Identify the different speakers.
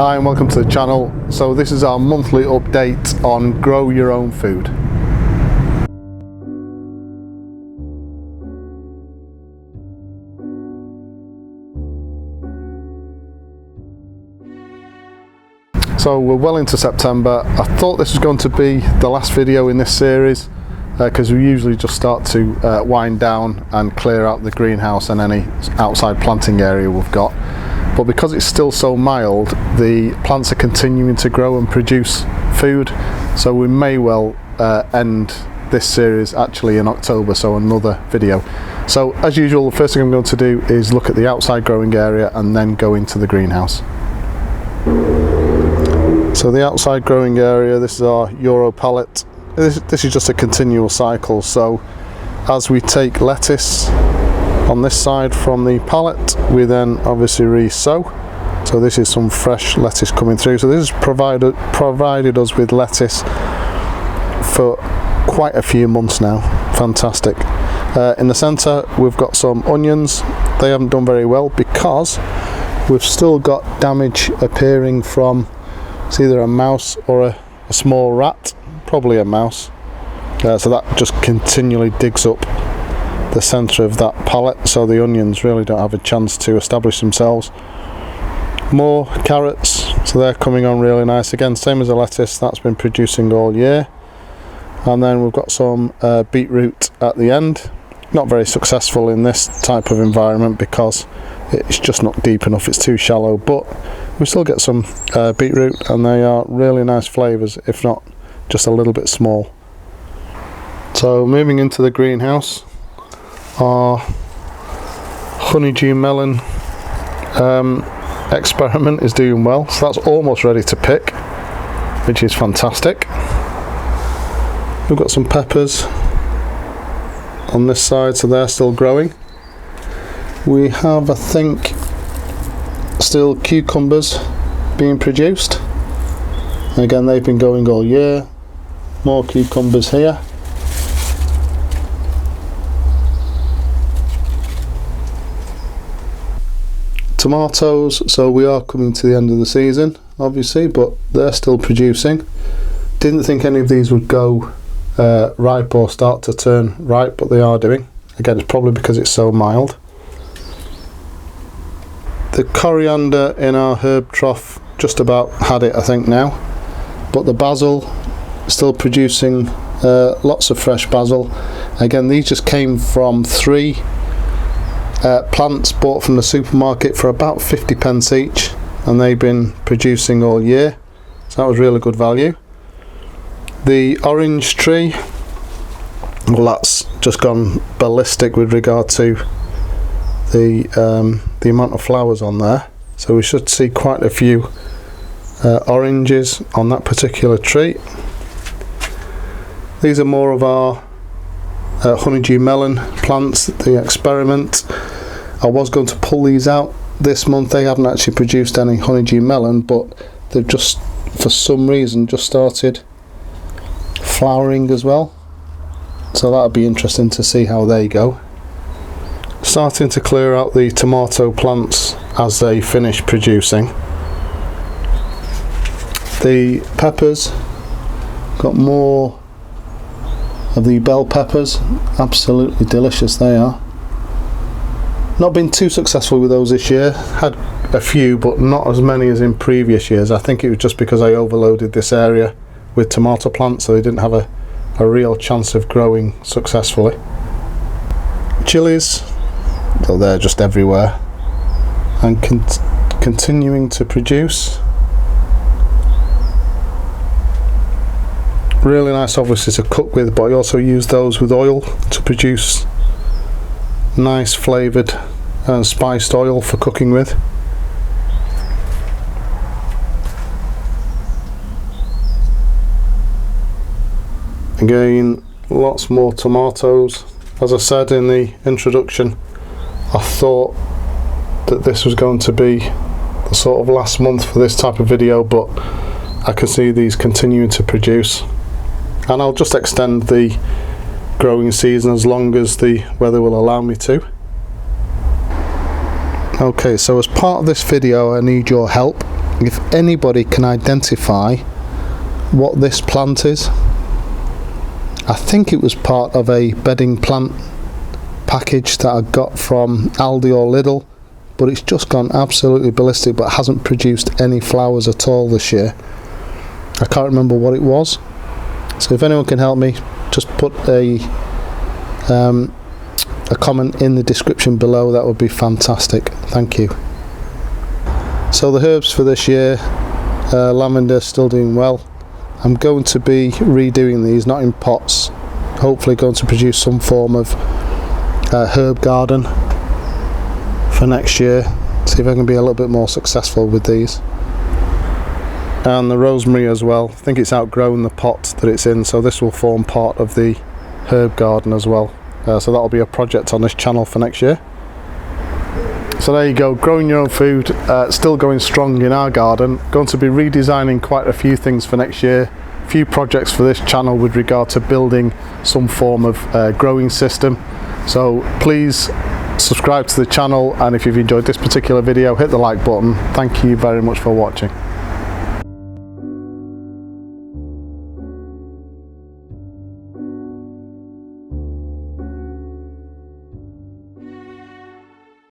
Speaker 1: Hi and welcome to the channel. So this is our monthly update on grow your own food. So we're well into September. I thought this was going to be the last video in this series because we usually just start to wind down and clear out the greenhouse and any outside planting area we've got. But because it's still so mild, the plants are continuing to grow and produce food, so we may well end this series actually in October, so another video. So as usual, the first thing I'm going to do is look at the outside growing area and then go into the greenhouse. So the outside growing area, this is our Euro pallet. This is just a continual cycle, so as we take lettuce on this side from the pallet, we then obviously re-sow. So this is some fresh lettuce coming through. So this has provided us with lettuce for quite a few months now. Fantastic. In the centre we've got some onions. They haven't done very well because we've still got damage appearing from, it's either a mouse or a small rat, probably a mouse. So that just continually digs up the centre of that pallet, so the onions really don't have a chance to establish themselves. More carrots, so they're coming on really nice. Again, same as the lettuce, that's been producing all year. And then we've got some beetroot at the end. Not very successful in this type of environment because it's just not deep enough, it's too shallow, but we still get some beetroot, and they are really nice flavours, if not just a little bit small. So moving into the greenhouse, our honeydew melon experiment is doing well, so that's almost ready to pick, which is fantastic. We've got some peppers on this side, so they're still growing. We have, I think, still cucumbers being produced. Again, they've been going all year. More cucumbers here. Tomatoes, so we are coming to the end of the season obviously, but they're still producing. Didn't think any of these would go ripe or start to turn ripe, but they are doing. Again, it's probably because it's so mild. The coriander in our herb trough just about had it, I think, now, but the basil still producing lots of fresh basil. Again, these just came from 3 plants bought from the supermarket for about 50 pence each, and they've been producing all year, so that was really good value. The orange tree, well, that's just gone ballistic with regard to the amount of flowers on there, so we should see quite a few oranges on that particular tree. These are more of our honeydew melon plants, the experiment. I was going to pull these out this month. They haven't actually produced any honeydew melon, but they've just, for some reason, just started flowering as well, so that'll be interesting to see how they go. Starting to clear out the tomato plants as they finish producing. The peppers, got more of the bell peppers, absolutely delicious they are. Not been too successful with those this year, had a few but not as many as in previous years. I think it was just because I overloaded this area with tomato plants, so they didn't have a real chance of growing successfully. Chilies, so they're just everywhere and continuing to produce. Really nice obviously to cook with, but I also use those with oil to produce nice flavoured and spiced oil for cooking with. Again, lots more tomatoes. As I said in the introduction, I thought that this was going to be the sort of last month for this type of video, but I can see these continuing to produce, and I'll just extend the growing season as long as the weather will allow me to. Okay, so as part of this video I need your help. If anybody can identify what this plant is. I think it was part of a bedding plant package that I got from Aldi or Lidl, but it's just gone absolutely ballistic but hasn't produced any flowers at all this year. I can't remember what it was, so if anyone can help me, just put a comment in the description below. That would be fantastic, thank you. So the herbs for this year, lavender still doing well. I'm going to be redoing these, not in pots, hopefully going to produce some form of herb garden for next year, see if I can be a little bit more successful with these. And the rosemary as well, I think it's outgrown the pot that it's in, so this will form part of the herb garden as well. So that'll be a project on this channel for next year. So there you go, growing your own food, still going strong in our garden. Going to be redesigning quite a few things for next year. A few projects for this channel with regard to building some form of growing system. So please subscribe to the channel, and if you've enjoyed this particular video, hit the like button. Thank you very much for watching.